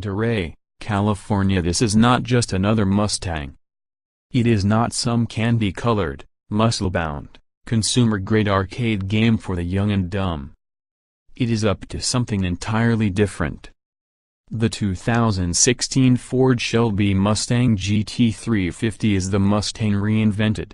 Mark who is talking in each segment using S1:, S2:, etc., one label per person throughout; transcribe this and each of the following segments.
S1: Monterey, California. This is not just another Mustang. It is not some candy-colored, muscle-bound, consumer-grade arcade game for the young and dumb. It is up to something entirely different. The 2016 Ford Shelby Mustang GT350 is the Mustang reinvented.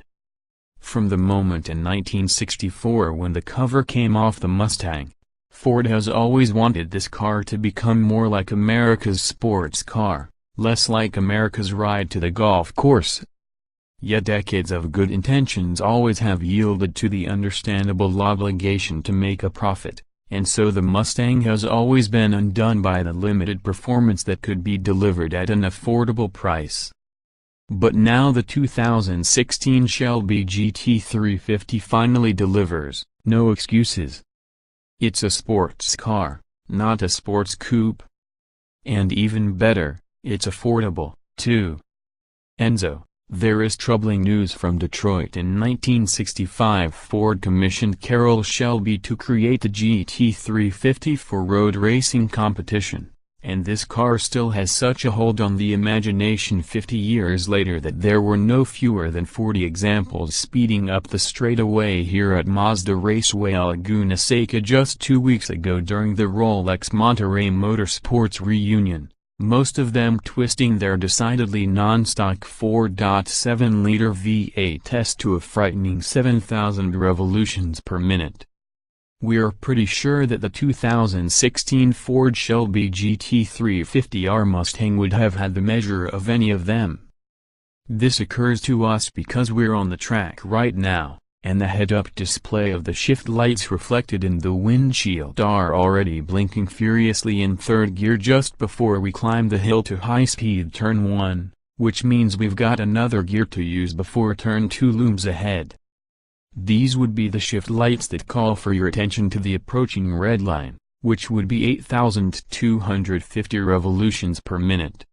S1: From the moment in 1964 when the cover came off the Mustang, Ford has always wanted this car to become more like America's sports car, less like America's ride to the golf course. Yet decades of good intentions always have yielded to the understandable obligation to make a profit, and so the Mustang has always been undone by the limited performance that could be delivered at an affordable price. But now the 2016 Shelby GT350 finally delivers, no excuses. It's a sports car, not a sports coupe. And even better, it's affordable, too. Enzo, there is troubling news from Detroit. In 1965 Ford commissioned Carroll Shelby to create the GT350 for road racing competition, and this car still has such a hold on the imagination 50 years later that there were no fewer than 40 examples speeding up the straightaway here at Mazda Raceway Laguna Seca just 2 weeks ago during the Rolex Monterey Motorsports reunion, most of them twisting their decidedly non-stock 4.7-liter V8s to a frightening 7,000 revolutions per minute. We're pretty sure that the 2016 Ford Shelby GT350R Mustang would have had the measure of any of them. This occurs to us because we're on the track right now, and the head-up display of the shift lights reflected in the windshield are already blinking furiously in third gear just before we climb the hill to high-speed turn 1, which means we've got another gear to use before turn 2 looms ahead. These would be the shift lights that call for your attention to the approaching red line, which would be 8,250 revolutions per minute.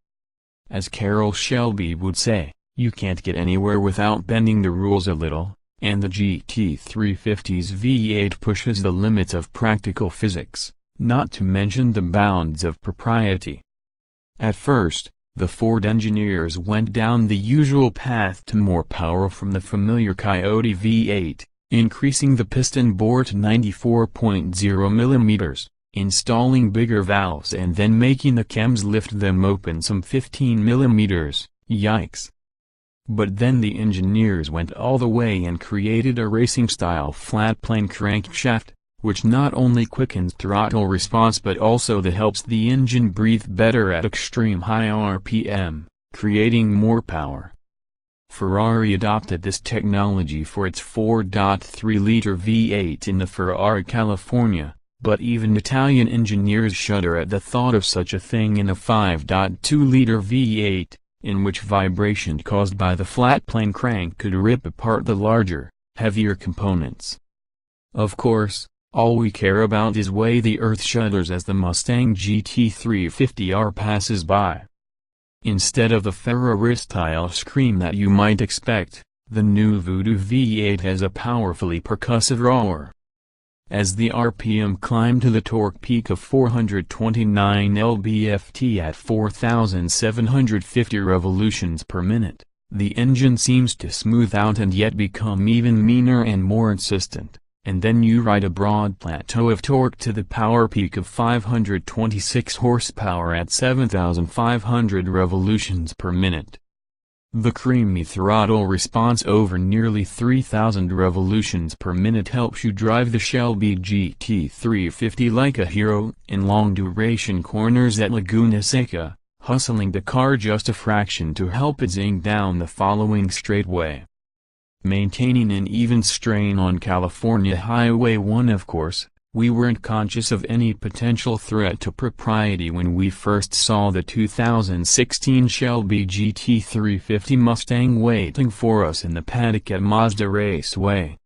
S1: As Carroll Shelby would say, you can't get anywhere without bending the rules a little, and the GT350's V8 pushes the limits of practical physics, not to mention the bounds of propriety. At first, the Ford engineers went down the usual path to more power from the familiar Coyote V8, increasing the piston bore to 94.0 mm, installing bigger valves and then making the cams lift them open some 15 mm, yikes. But then the engineers went all the way and created a racing-style flat-plane crankshaft, which not only quickens throttle response but also helps the engine breathe better at extreme high RPM, creating more power. Ferrari adopted this technology for its 4.3-liter V8 in the Ferrari California, but even Italian engineers shudder at the thought of such a thing in a 5.2-liter V8, in which vibration caused by the flat-plane crank could rip apart the larger, heavier components. Of course, all we care about is way the earth shudders as the Mustang GT350R passes by. Instead of the Ferrari-style scream that you might expect, the new Voodoo V8 has a powerfully percussive roar. As the RPM climbed to the torque peak of 429 lb-ft at 4,750 revolutions per minute, the engine seems to smooth out and yet become even meaner and more insistent. And then you ride a broad plateau of torque to the power peak of 526 horsepower at 7,500 revolutions per minute. The creamy throttle response over nearly 3,000 revolutions per minute helps you drive the Shelby GT350 like a hero in long-duration corners at Laguna Seca, hustling the car just a fraction to help it zing down the following straightaway. Maintaining an even strain on California Highway 1. Of course, we weren't conscious of any potential threat to propriety when we first saw the 2016 Shelby GT350 Mustang waiting for us in the paddock at Mazda Raceway.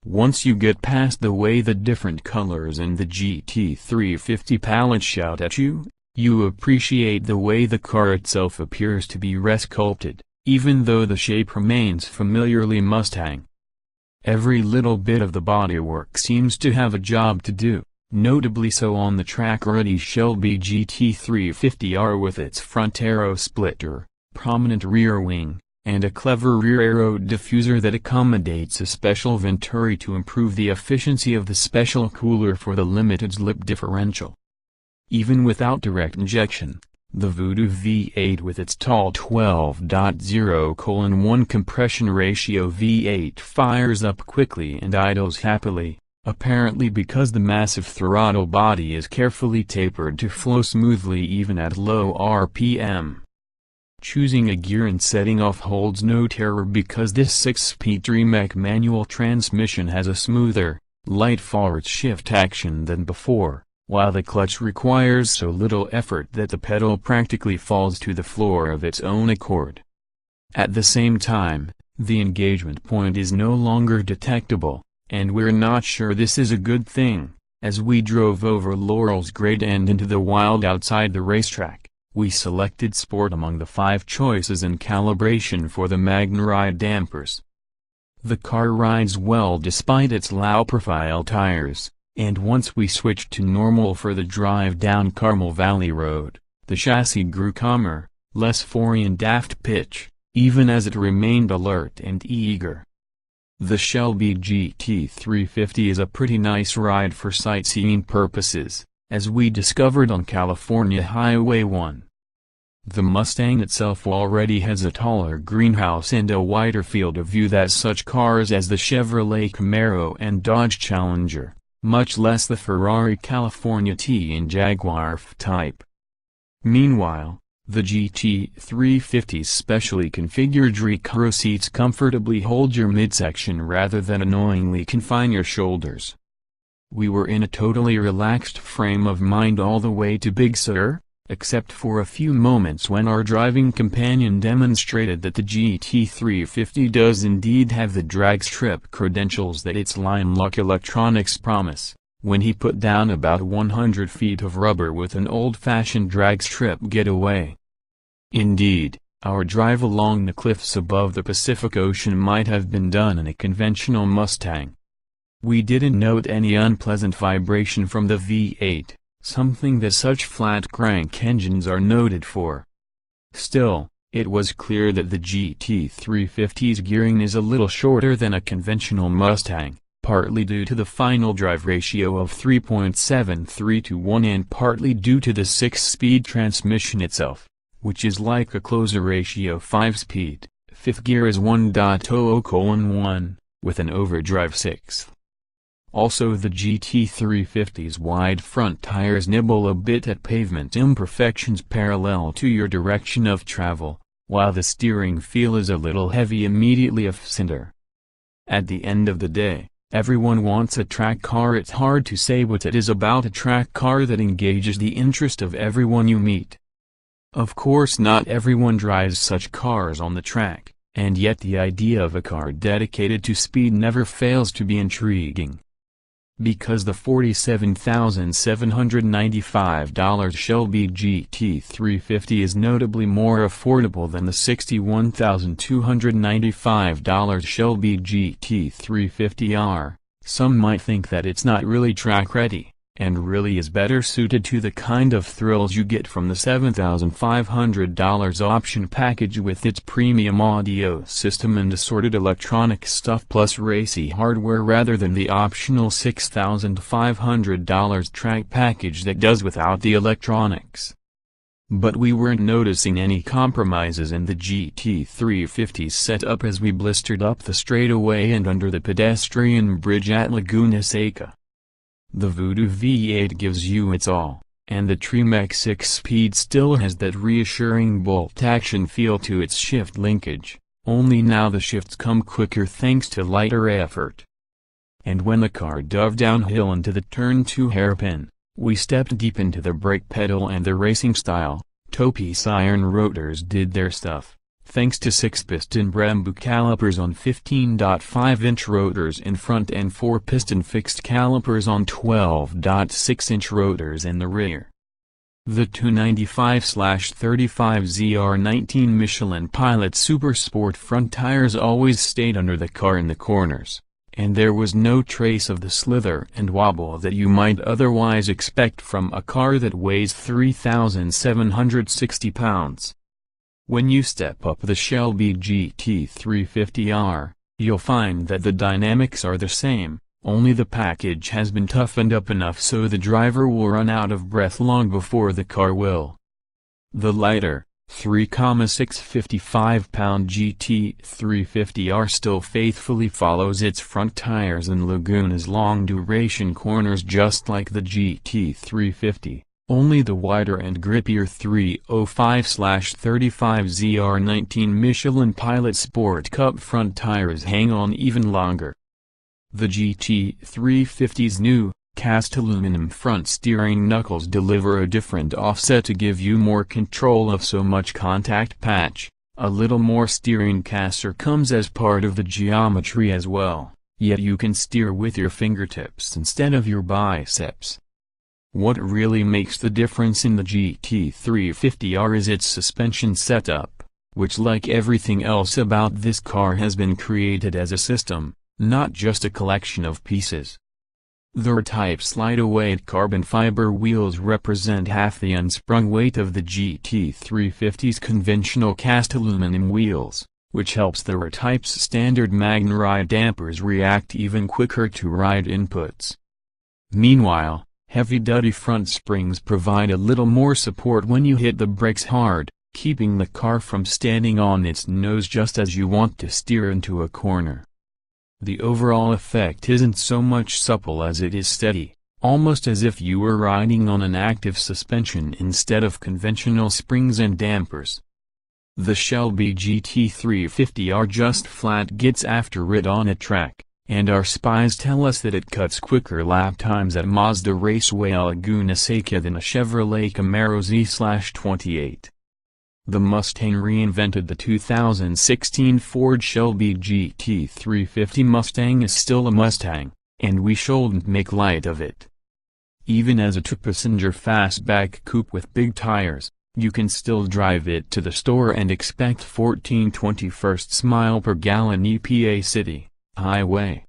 S1: Once you get past the way the different colors in the GT350 palette shout at you, you appreciate the way the car itself appears to be resculpted, even though the shape remains familiarly Mustang. Every little bit of the bodywork seems to have a job to do, notably so on the track-ready Shelby GT350R with its front aero splitter, prominent rear wing, and a clever rear aero diffuser that accommodates a special venturi to improve the efficiency of the special cooler for the limited slip differential. Even without direct injection, the Voodoo V8 with its tall 12.0:1 compression ratio V8 fires up quickly and idles happily, apparently because the massive throttle body is carefully tapered to flow smoothly even at low RPM. Choosing a gear and setting off holds no terror because this 6-speed Tremec manual transmission has a smoother, light forward shift action than before, while the clutch requires so little effort that the pedal practically falls to the floor of its own accord. At the same time, the engagement point is no longer detectable, and we're not sure this is a good thing. As we drove over Laurel's Great and into the wild outside the racetrack, we selected Sport among the 5 choices in calibration for the MagneRide dampers. The car rides well despite its low-profile tires, and once we switched to normal for the drive down Carmel Valley Road, the chassis grew calmer, less foreign daft pitch, even as it remained alert and eager. The Shelby GT350 is a pretty nice ride for sightseeing purposes, as we discovered on California Highway 1. The Mustang itself already has a taller greenhouse and a wider field of view than such cars as the Chevrolet Camaro and Dodge Challenger, much less the Ferrari California T and Jaguar F-Type. Meanwhile, the GT350's specially configured rear seats comfortably hold your midsection rather than annoyingly confine your shoulders. We were in a totally relaxed frame of mind all the way to Big Sur, except for a few moments when our driving companion demonstrated that the GT350 does indeed have the drag strip credentials that its line lock electronics promise, when he put down about 100 feet of rubber with an old-fashioned drag strip getaway. Indeed, our drive along the cliffs above the Pacific Ocean might have been done in a conventional Mustang. We didn't note any unpleasant vibration from the V8, something that such flat crank engines are noted for. Still, it was clear that the GT350's gearing is a little shorter than a conventional Mustang, partly due to the final drive ratio of 3.73:1 and partly due to the 6-speed transmission itself, which is like a closer ratio 5-speed. Fifth gear is 1.00:1, with an overdrive 6th. Also, the GT350's wide front tires nibble a bit at pavement imperfections parallel to your direction of travel, while the steering feel is a little heavy immediately off-center. At the end of the day, everyone wants a track car. It's hard to say what it is about a track car that engages the interest of everyone you meet. Of course, not everyone drives such cars on the track, and yet the idea of a car dedicated to speed never fails to be intriguing. Because the $47,795 Shelby GT350 is notably more affordable than the $61,295 Shelby GT350R, some might think that it's not really track-ready, and really is better suited to the kind of thrills you get from the $7,500 option package with its premium audio system and assorted electronic stuff plus racy hardware rather than the optional $6,500 track package that does without the electronics. But we weren't noticing any compromises in the GT350's setup as we blistered up the straightaway and under the pedestrian bridge at Laguna Seca. The Voodoo V8 gives you its all, and the Tremec 6-speed still has that reassuring bolt-action feel to its shift linkage, only now the shifts come quicker thanks to lighter effort. And when the car dove downhill into the turn 2 hairpin, we stepped deep into the brake pedal and the racing-style, toe-piece iron rotors did their stuff, thanks to 6-piston Brembo calipers on 15.5-inch rotors in front and 4-piston fixed calipers on 12.6-inch rotors in the rear. The 295/35 ZR19 Michelin Pilot Super Sport front tires always stayed under the car in the corners, and there was no trace of the slither and wobble that you might otherwise expect from a car that weighs 3,760 pounds. When you step up the Shelby GT350R, you'll find that the dynamics are the same, only the package has been toughened up enough so the driver will run out of breath long before the car will. The lighter, 3,655-pound GT350R still faithfully follows its front tires and Laguna's long-duration corners just like the GT350, only the wider and grippier 305/35ZR19 Michelin Pilot Sport Cup front tires hang on even longer. The GT350's new, cast aluminum front steering knuckles deliver a different offset to give you more control of so much contact patch. A little more steering caster comes as part of the geometry as well, yet you can steer with your fingertips instead of your biceps. What really makes the difference in the GT350R is its suspension setup, which like everything else about this car has been created as a system, not just a collection of pieces. The R-type slide-away carbon fiber wheels represent half the unsprung weight of the GT350's conventional cast aluminum wheels, which helps the R-type's standard MagneRide dampers react even quicker to ride inputs. Meanwhile, heavy-duty front springs provide a little more support when you hit the brakes hard, keeping the car from standing on its nose just as you want to steer into a corner. The overall effect isn't so much supple as it is steady, almost as if you were riding on an active suspension instead of conventional springs and dampers. The Shelby GT350R just flat gets after it on a track, and our spies tell us that it cuts quicker lap times at Mazda Raceway Laguna Seca than a Chevrolet Camaro Z/28. The Mustang reinvented the 2016 Ford Shelby GT350 Mustang is still a Mustang, and we shouldn't make light of it. Even as a two-passenger fastback coupe with big tires, you can still drive it to the store and expect 14 21st miles per gallon EPA city highway.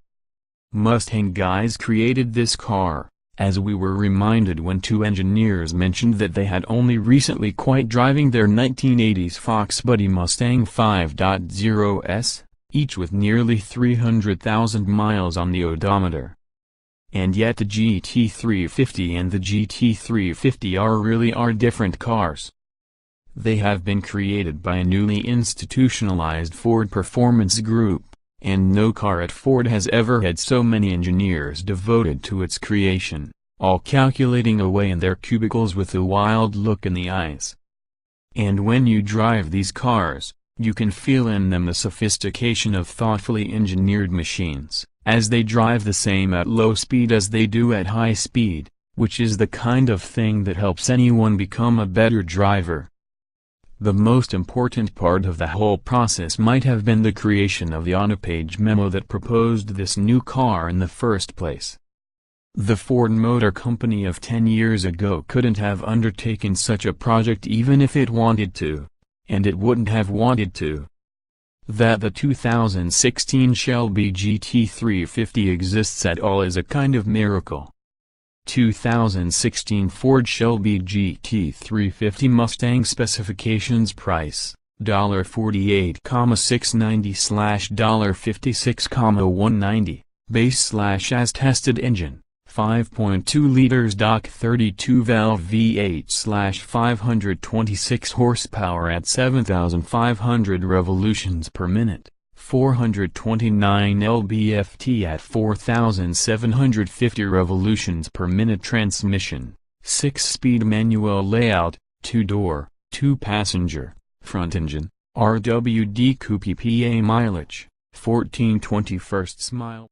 S1: Mustang guys created this car, as we were reminded when two engineers mentioned that they had only recently quit driving their 1980s Fox Buddy Mustang 5.0s, each with nearly 300,000 miles on the odometer. And yet the GT350 and the GT350R really are different cars. They have been created by a newly institutionalized Ford Performance Group, and no car at Ford has ever had so many engineers devoted to its creation, all calculating away in their cubicles with a wild look in the eyes. And when you drive these cars, you can feel in them the sophistication of thoughtfully engineered machines, as they drive the same at low speed as they do at high speed, which is the kind of thing that helps anyone become a better driver. The most important part of the whole process might have been the creation of the on-a-page memo that proposed this new car in the first place. The Ford Motor Company of 10 years ago couldn't have undertaken such a project even if it wanted to, and it wouldn't have wanted to. That the 2016 Shelby GT350 exists at all is a kind of miracle. 2016 Ford Shelby GT350 Mustang specifications price, $48,690/$56,190, base/as-tested engine, 5.2 liters stock 32-valve V8/526 horsepower at 7,500 revolutions per minute. 429 lb-ft at 4,750 revolutions per minute transmission, 6-speed manual layout, 2-door, 2-passenger, front engine, RWD coupe EPA mileage, 14 21st mile.